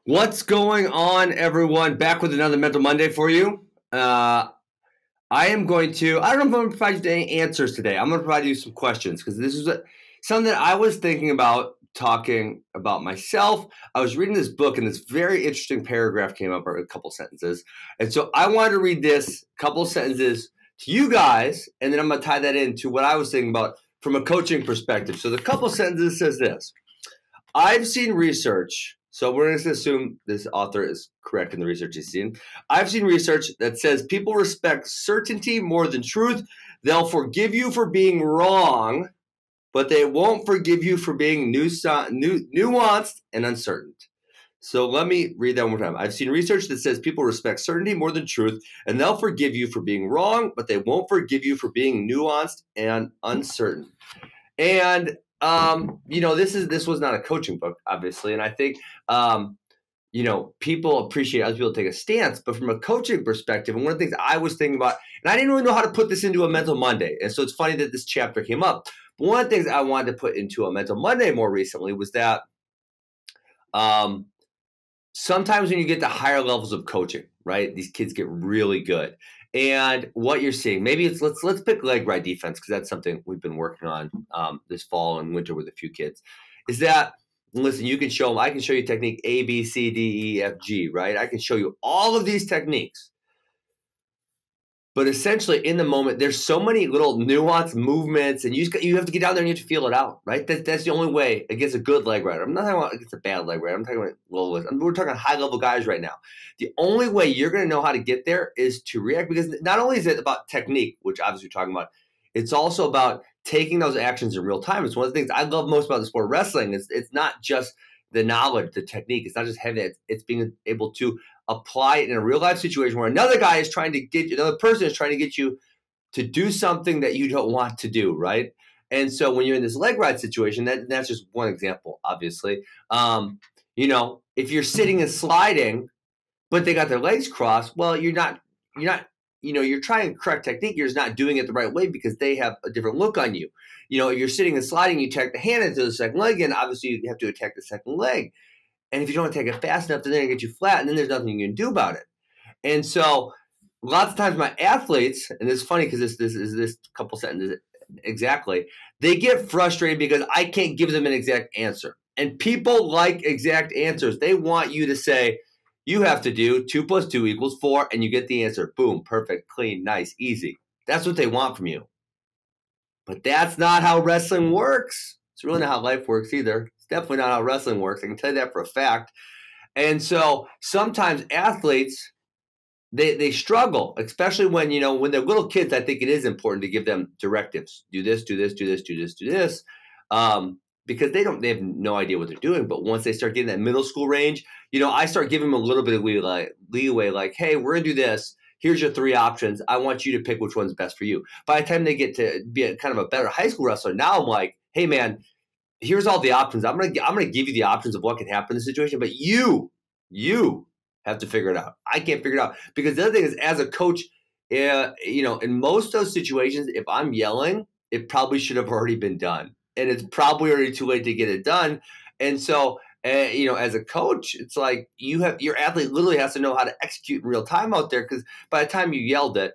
What's going on, everyone? Back with another Mental Monday for you. I don't know if I'm going to provide you any answers today. I'm going to provide you some questions because this is something that I was thinking about talking about myself. I was reading this book and this very interesting paragraph came up, or a couple sentences. And so I wanted to read this couple sentences to you guys, and then I'm going to tie that into what I was thinking about from a coaching perspective. So the couple sentences says this. I've seen research, so we're going to assume this author is correct in the research he's seen. I've seen research that says people respect certainty more than truth. They'll forgive you for being wrong, but they won't forgive you for being nuanced and uncertain. So let me read that one more time. I've seen research that says people respect certainty more than truth, and they'll forgive you for being wrong, but they won't forgive you for being nuanced and uncertain. And this was not a coaching book, obviously, and I think people appreciate other people take a stance, but from a coaching perspective, and one of the things I was thinking about, and I didn't really know how to put this into a Mental Monday, and so it's funny that this chapter came up. But one of the things I wanted to put into a Mental Monday more recently was that sometimes when you get to higher levels of coaching, right, these kids get really good. And what you're seeing, maybe it's let's pick leg ride defense because that's something we've been working on this fall and winter with a few kids. Is that, listen, you can show them. I can show you technique A, B, C, D, E, F, G, right? I can show you all of these techniques. But essentially, in the moment, there's so many little nuanced movements, and you have to get down there and you have to feel it out, right? That's the only way against a good leg rider. I'm not talking about against a bad leg rider. I'm talking about low. We're talking high-level guys right now. The only way you're going to know how to get there is to react, because not only is it about technique, which obviously we're talking about, it's also about taking those actions in real time. It's one of the things I love most about the sport of wrestling. It's not just the knowledge, the technique. It's not just having it. It's being able to apply it in a real life situation where another person is trying to get you to do something that you don't want to do, right? And so when you're in this leg ride situation, that's just one example, obviously. If you're sitting and sliding, but they got their legs crossed, well, you're trying correct technique. You're just not doing it the right way because they have a different look on you. If you're sitting and sliding, you attack the hand into the second leg, and obviously you have to attack the second leg. And if you don't attack it fast enough, then they're going to get you flat, and then there's nothing you can do about it. And so lots of times my athletes, and it's funny because this couple sentences exactly, they get frustrated because I can't give them an exact answer. And people like exact answers. They want you to say, you have to do 2 + 2 = 4, and you get the answer. Boom, perfect, clean, nice, easy. That's what they want from you. But that's not how wrestling works. It's really not how life works either. It's definitely not how wrestling works. I can tell you that for a fact. And so sometimes athletes, they struggle, especially when they're little kids. I think it is important to give them directives. Do this, do this, do this, do this, do this. Because they have no idea what they're doing. But once they start getting that middle school range, I start giving them a little bit of leeway, like, hey, we're going to do this. Here's your 3 options. I want you to pick which one's best for you. By the time they get to be kind of a better high school wrestler, now I'm like, hey, man, here's all the options. I'm gonna give you the options of what can happen in the situation, but you have to figure it out. I can't figure it out. Because the other thing is, as a coach, in most of those situations, if I'm yelling, it probably should have already been done. And it's probably already too late to get it done. And so as a coach, it's like your athlete literally has to know how to execute in real time out there, because by the time you yelled it,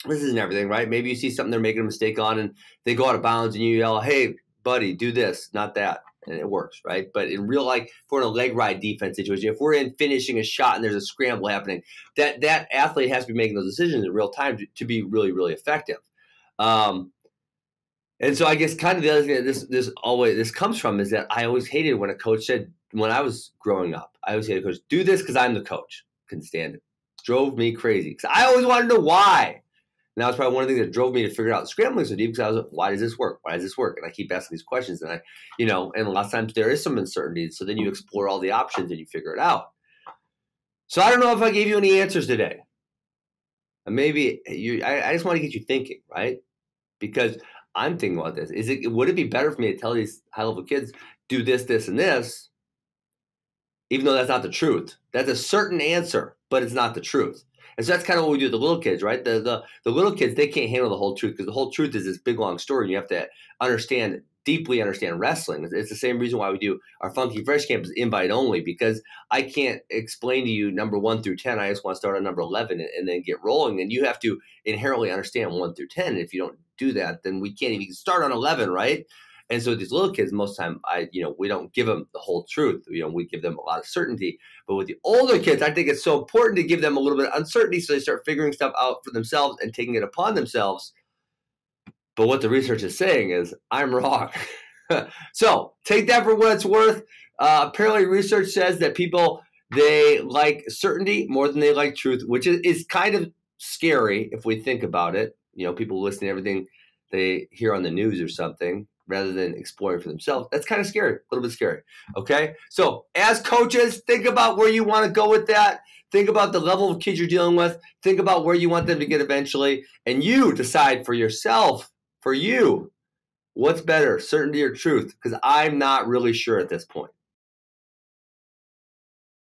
this isn't everything, right? Maybe you see something they're making a mistake on and they go out of bounds and you yell, hey, buddy, do this, not that. And it works, right? But in real life, if we're in a leg ride defense situation, if we're in finishing a shot and there's a scramble happening, that athlete has to be making those decisions in real time to be really, really effective. And so I guess kind of the other thing that this comes from is that I always hated when a coach said, when I was growing up, I always hated a coach, do this because I'm the coach. Couldn't stand it. Drove me crazy because I always wanted to know why. And that was probably one of the things that drove me to figure out scrambling so deep, because I was like, why does this work? Why does this work? And I keep asking these questions, and and a lot of times there is some uncertainty. So then you explore all the options and you figure it out. So I don't know if I gave you any answers today. And maybe I just want to get you thinking, right? Because I'm thinking about this. Would it be better for me to tell these high-level kids, do this, this, and this, even though that's not the truth? That's a certain answer, but it's not the truth. And so that's kind of what we do with the little kids, right? The little kids, they can't handle the whole truth, because the whole truth is this big, long story. And you have to understand deeply understand wrestling. It's the same reason why we do our Funky Fresh Camp is invite only, because I can't explain to you number 1 through 10. I just want to start on number 11 and then get rolling. And you have to inherently understand 1 through 10. And if you don't do that, then we can't even start on 11, right? And so these little kids, most of the time, we don't give them the whole truth. We give them a lot of certainty. But with the older kids, I think it's so important to give them a little bit of uncertainty so they start figuring stuff out for themselves and taking it upon themselves. But what the research is saying is I'm wrong. So take that for what it's worth. Apparently research says that people, they like certainty more than they like truth, which is kind of scary if we think about it. People listen to everything they hear on the news or something rather than exploring for themselves. That's kind of scary, a little bit scary. Okay. So as coaches, think about where you want to go with that. Think about the level of kids you're dealing with. Think about where you want them to get eventually. And you decide for yourself, for you, what's better, certainty or truth? Because I'm not really sure at this point.